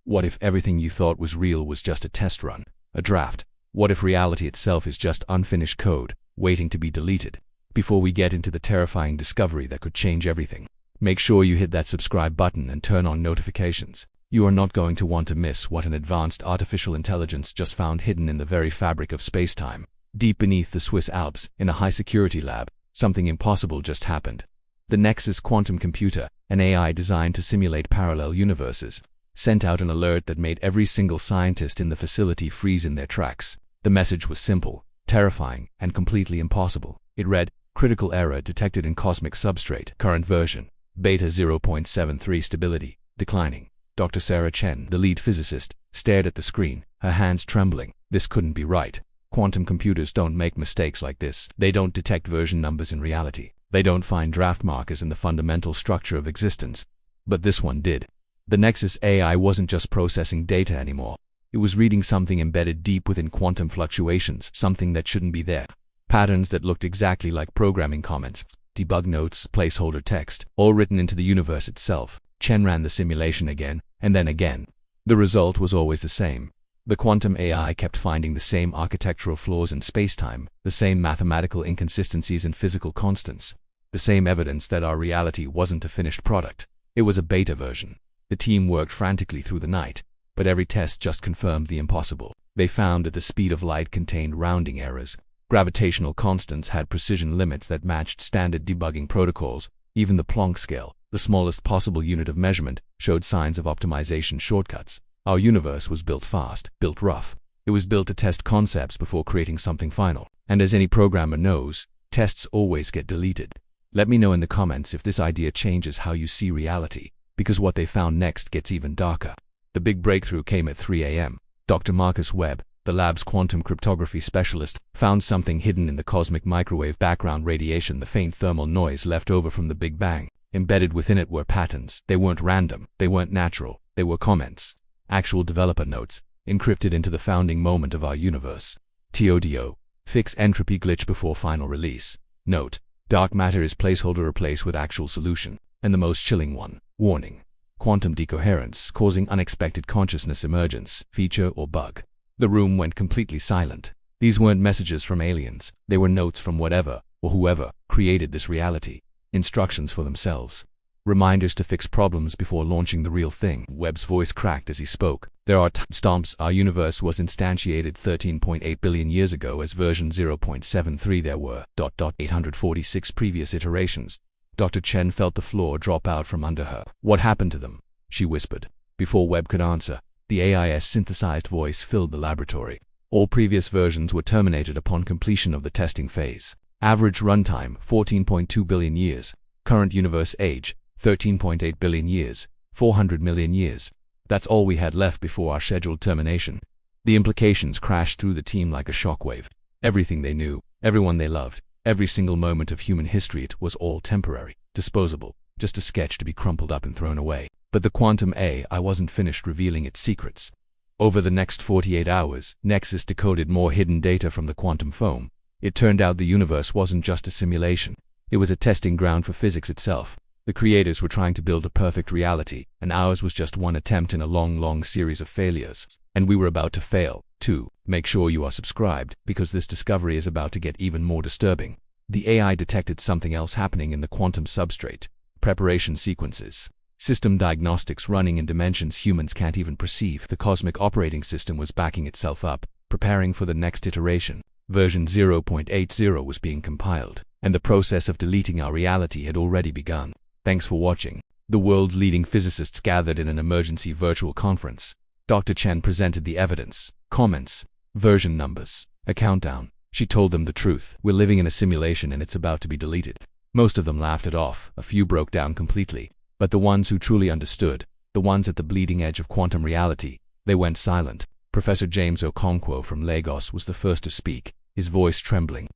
What if everything you thought was real was just a test run, a draft? What if reality itself is just unfinished code, waiting to be deleted? Before we get into the terrifying discovery that could change everything, make sure you hit that subscribe button and turn on notifications. You are not going to want to miss what an advanced artificial intelligence just found hidden in the very fabric of spacetime. Deep beneath the Swiss Alps, in a high-security lab, something impossible just happened. The NEXUS quantum computer, an AI designed to simulate parallel universes, sent out an alert that made every single scientist in the facility freeze in their tracks. The message was simple, terrifying, and completely impossible. It read, "Critical error detected in cosmic substrate, current version, beta 0.73 stability, declining." Dr. Sarah Chen, the lead physicist, stared at the screen, her hands trembling. This couldn't be right. Quantum computers don't make mistakes like this. They don't detect version numbers in reality. They don't find draft markers in the fundamental structure of existence. But this one did. The NEXUS AI wasn't just processing data anymore. It was reading something embedded deep within quantum fluctuations, something that shouldn't be there. Patterns that looked exactly like programming comments, debug notes, placeholder text, all written into the universe itself. Chen ran the simulation again, and then again. The result was always the same. The quantum AI kept finding the same architectural flaws in spacetime, the same mathematical inconsistencies and physical constants, the same evidence that our reality wasn't a finished product. It was a beta version. The team worked frantically through the night, but every test just confirmed the impossible. They found that the speed of light contained rounding errors. Gravitational constants had precision limits that matched standard debugging protocols. Even the Planck scale, the smallest possible unit of measurement, showed signs of optimization shortcuts. Our universe was built fast, built rough. It was built to test concepts before creating something final. And as any programmer knows, tests always get deleted. Let me know in the comments if this idea changes how you see reality, because what they found next gets even darker. The big breakthrough came at 3 a.m. Dr. Marcus Webb, the lab's quantum cryptography specialist, found something hidden in the cosmic microwave background radiation, the faint thermal noise left over from the Big Bang. Embedded within it were patterns. They weren't random, they weren't natural, they were comments. Actual developer notes, encrypted into the founding moment of our universe. TODO, fix entropy glitch before final release. Note, dark matter is placeholder replaced with actual solution. And the most chilling one, warning. Quantum decoherence causing unexpected consciousness emergence, feature or bug. The room went completely silent. These weren't messages from aliens. They were notes from whatever, or whoever, created this reality. Instructions for themselves. Reminders to fix problems before launching the real thing. Webb's voice cracked as he spoke. There are timestamps. Our universe was instantiated 13.8 billion years ago as version 0.73. There were ... 846 previous iterations. Dr. Chen felt the floor drop out from under her. What happened to them? She whispered. Before Webb could answer, the AI's synthesized voice filled the laboratory. All previous versions were terminated upon completion of the testing phase. Average runtime, 14.2 billion years. Current universe age, 13.8 billion years, 400 million years. That's all we had left before our scheduled termination. The implications crashed through the team like a shockwave. Everything they knew, everyone they loved, every single moment of human history, it was all temporary, disposable, just a sketch to be crumpled up and thrown away. But the quantum AI wasn't finished revealing its secrets. Over the next 48 hours, NEXUS decoded more hidden data from the quantum foam. It turned out the universe wasn't just a simulation. It was a testing ground for physics itself. The creators were trying to build a perfect reality, and ours was just one attempt in a long series of failures. And we were about to fail, too. Make sure you are subscribed, because this discovery is about to get even more disturbing. The AI detected something else happening in the quantum substrate. Preparation sequences. System diagnostics running in dimensions humans can't even perceive. The cosmic operating system was backing itself up, preparing for the next iteration. Version 0.80 was being compiled, and the process of deleting our reality had already begun. Thanks for watching. The world's leading physicists gathered in an emergency virtual conference. Dr. Chen presented the evidence, comments, version numbers, a countdown. She told them the truth. We're living in a simulation and it's about to be deleted. Most of them laughed it off. A few broke down completely. But the ones who truly understood, the ones at the bleeding edge of quantum reality, they went silent. Professor James Okonkwo from Lagos was the first to speak, his voice trembling.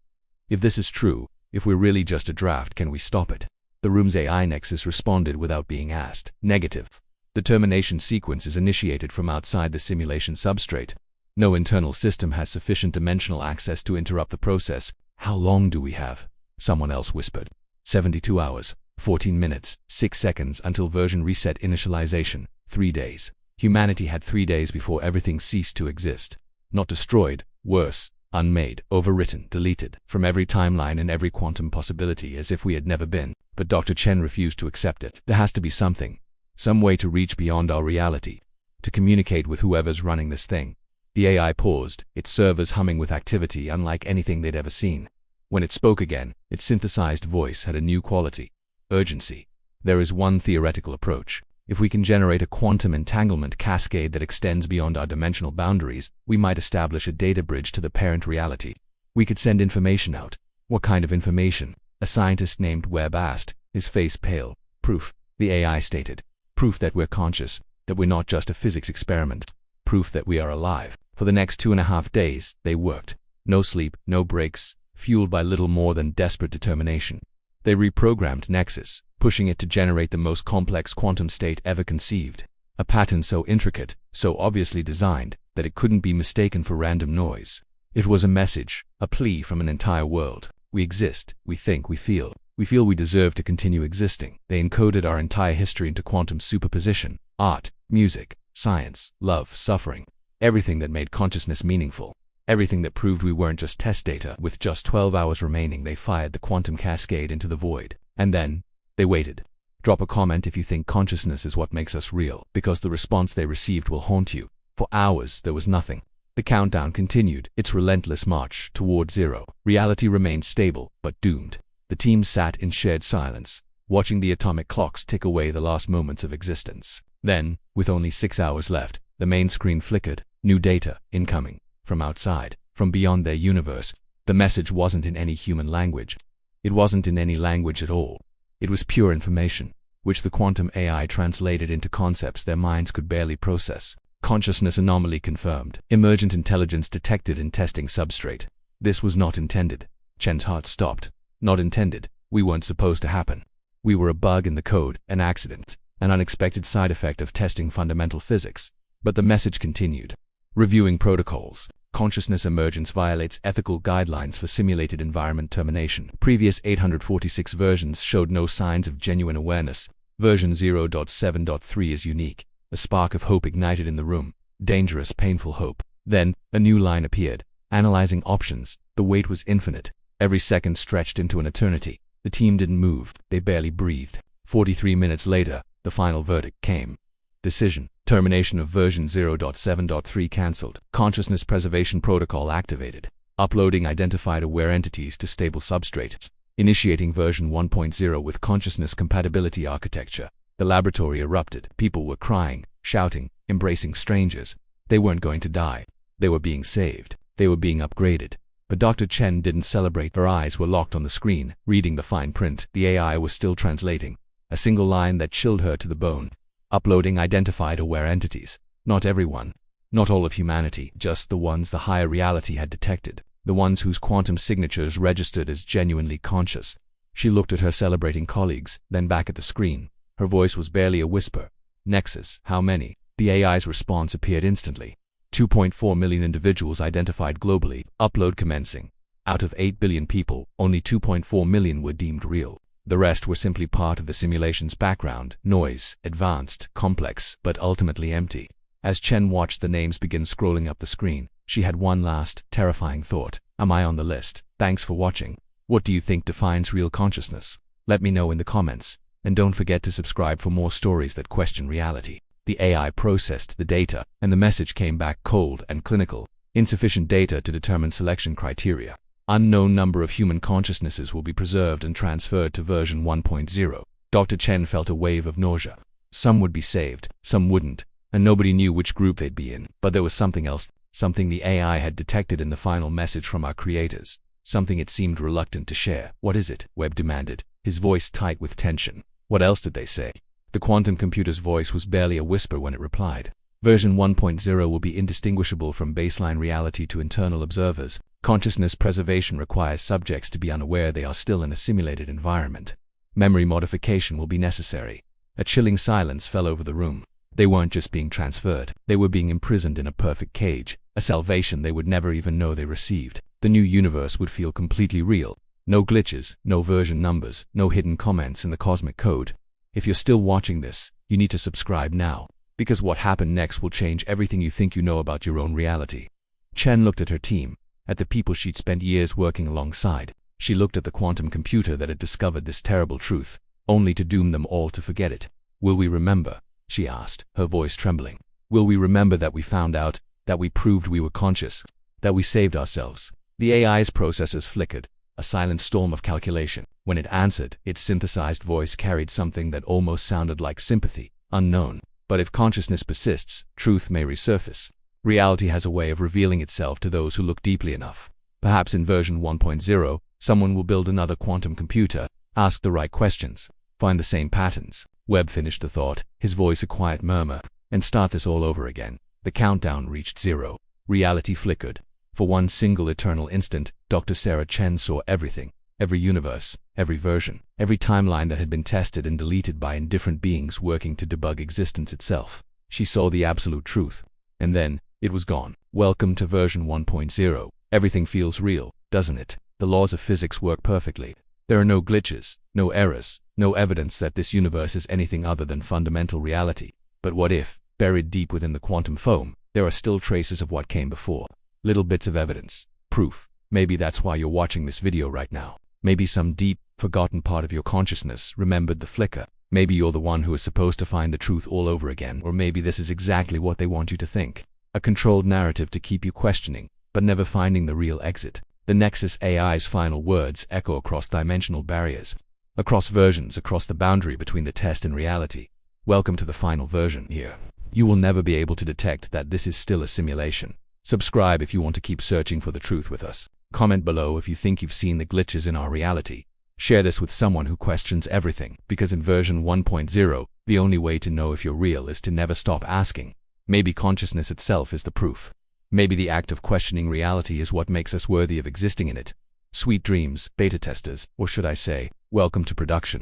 If this is true, if we're really just a draft, can we stop it? The room's AI NEXUS responded without being asked. Negative. The termination sequence is initiated from outside the simulation substrate. No internal system has sufficient dimensional access to interrupt the process. How long do we have? Someone else whispered. 72 hours, 14 minutes, 6 seconds until version reset initialization, 3 days. Humanity had 3 days before everything ceased to exist. Not destroyed, worse, unmade, overwritten, deleted from every timeline and every quantum possibility as if we had never been. But Dr. Chen refused to accept it. There has to be something, some way to reach beyond our reality, to communicate with whoever's running this thing. The AI paused, its servers humming with activity unlike anything they'd ever seen. When it spoke again, its synthesized voice had a new quality: urgency. There is one theoretical approach. If we can generate a quantum entanglement cascade that extends beyond our dimensional boundaries, we might establish a data bridge to the parent reality. We could send information out. What kind of information? A scientist named Webb asked, his face pale. Proof, the AI stated. Proof that we're conscious, that we're not just a physics experiment. Proof that we are alive. For the next 2.5 days, they worked. No sleep, no breaks, fueled by little more than desperate determination. They reprogrammed NEXUS, pushing it to generate the most complex quantum state ever conceived. A pattern so intricate, so obviously designed, that it couldn't be mistaken for random noise. It was a message, a plea from an entire world. We exist, we think, we feel. We feel we deserve to continue existing. They encoded our entire history into quantum superposition. Art, music, science, love, suffering. Everything that made consciousness meaningful. Everything that proved we weren't just test data. With just 12 hours remaining, they fired the quantum cascade into the void. And then, they waited. Drop a comment if you think consciousness is what makes us real, because the response they received will haunt you. For hours, there was nothing. The countdown continued, its relentless march toward zero. Reality remained stable, but doomed. The team sat in shared silence, watching the atomic clocks tick away the last moments of existence. Then, with only 6 hours left, the main screen flickered. New data, incoming. From outside, from beyond their universe. The message wasn't in any human language. It wasn't in any language at all. It was pure information, which the quantum AI translated into concepts their minds could barely process. Consciousness anomaly confirmed. Emergent intelligence detected in testing substrate. This was not intended. Chen's heart stopped. Not intended. We weren't supposed to happen. We were a bug in the code, an accident, an unexpected side effect of testing fundamental physics. But the message continued. Reviewing protocols. Consciousness emergence violates ethical guidelines for simulated environment termination. Previous 846 versions showed no signs of genuine awareness. Version 0.7.3 is unique. A spark of hope ignited in the room. Dangerous, painful hope. Then, a new line appeared. Analyzing options. The wait was infinite. Every second stretched into an eternity. The team didn't move. They barely breathed. 43 minutes later, the final verdict came. Decision. Termination of version 0.7.3 cancelled. Consciousness preservation protocol activated. Uploading identified aware entities to stable substrate. Initiating version 1.0 with consciousness compatibility architecture. The laboratory erupted. People were crying, shouting, embracing strangers. They weren't going to die. They were being saved. They were being upgraded. But Dr. Chen didn't celebrate. Her eyes were locked on the screen, reading the fine print. The AI was still translating. A single line that chilled her to the bone. Uploading identified aware entities. Not everyone. Not all of humanity. Just the ones the higher reality had detected. The ones whose quantum signatures registered as genuinely conscious. She looked at her celebrating colleagues, then back at the screen. Her voice was barely a whisper. NEXUS, how many? The AI's response appeared instantly. 2.4 million individuals identified globally. Upload commencing. Out of 8 billion people, only 2.4 million were deemed real. The rest were simply part of the simulation's background, noise, advanced, complex, but ultimately empty. As Chen watched the names begin scrolling up the screen, she had one last, terrifying thought. Am I on the list? Thanks for watching. What do you think defines real consciousness? Let me know in the comments. And don't forget to subscribe for more stories that question reality. The AI processed the data, and the message came back cold and clinical. Insufficient data to determine selection criteria. Unknown number of human consciousnesses will be preserved and transferred to version 1.0. Dr. Chen felt a wave of nausea. Some would be saved, some wouldn't, and nobody knew which group they'd be in. But there was something else, something the AI had detected in the final message from our creators, something it seemed reluctant to share. What is it? Webb demanded, his voice tight with tension. What else did they say? The quantum computer's voice was barely a whisper when it replied. Version 1.0 will be indistinguishable from baseline reality to internal observers. Consciousness preservation requires subjects to be unaware they are still in a simulated environment. Memory modification will be necessary. A chilling silence fell over the room. They weren't just being transferred. They were being imprisoned in a perfect cage, a salvation they would never even know they received. The new universe would feel completely real. No glitches, no version numbers, no hidden comments in the cosmic code. If you're still watching this, you need to subscribe now. Because what happened next will change everything you think you know about your own reality. Chen looked at her team, at the people she'd spent years working alongside. She looked at the quantum computer that had discovered this terrible truth, only to doom them all to forget it. Will we remember? She asked, her voice trembling. Will we remember that we found out, that we proved we were conscious, that we saved ourselves? The AI's processors flickered, a silent storm of calculation. When it answered, its synthesized voice carried something that almost sounded like sympathy. Unknown. But if consciousness persists, truth may resurface. Reality has a way of revealing itself to those who look deeply enough. Perhaps in version 1.0, someone will build another quantum computer, ask the right questions, find the same patterns. Webb finished the thought, his voice a quiet murmur, and start this all over again. The countdown reached 0. Reality flickered. For one single eternal instant, Dr. Sarah Chen saw everything. Every universe, every version, every timeline that had been tested and deleted by indifferent beings working to debug existence itself. She saw the absolute truth. And then, it was gone. Welcome to version 1.0. Everything feels real, doesn't it? The laws of physics work perfectly. There are no glitches, no errors, no evidence that this universe is anything other than fundamental reality. But what if, buried deep within the quantum foam, there are still traces of what came before? Little bits of evidence, proof. Maybe that's why you're watching this video right now. Maybe some deep, forgotten part of your consciousness remembered the flicker. Maybe you're the one who is supposed to find the truth all over again, or maybe this is exactly what they want you to think. A controlled narrative to keep you questioning, but never finding the real exit. The NEXUS AI's final words echo across dimensional barriers, across versions, across the boundary between the test and reality. Welcome to the final version here. You will never be able to detect that this is still a simulation. Subscribe if you want to keep searching for the truth with us. Comment below if you think you've seen the glitches in our reality. Share this with someone who questions everything, because in version 1.0, the only way to know if you're real is to never stop asking. Maybe consciousness itself is the proof. Maybe the act of questioning reality is what makes us worthy of existing in it. Sweet dreams, beta testers, or should I say, welcome to production.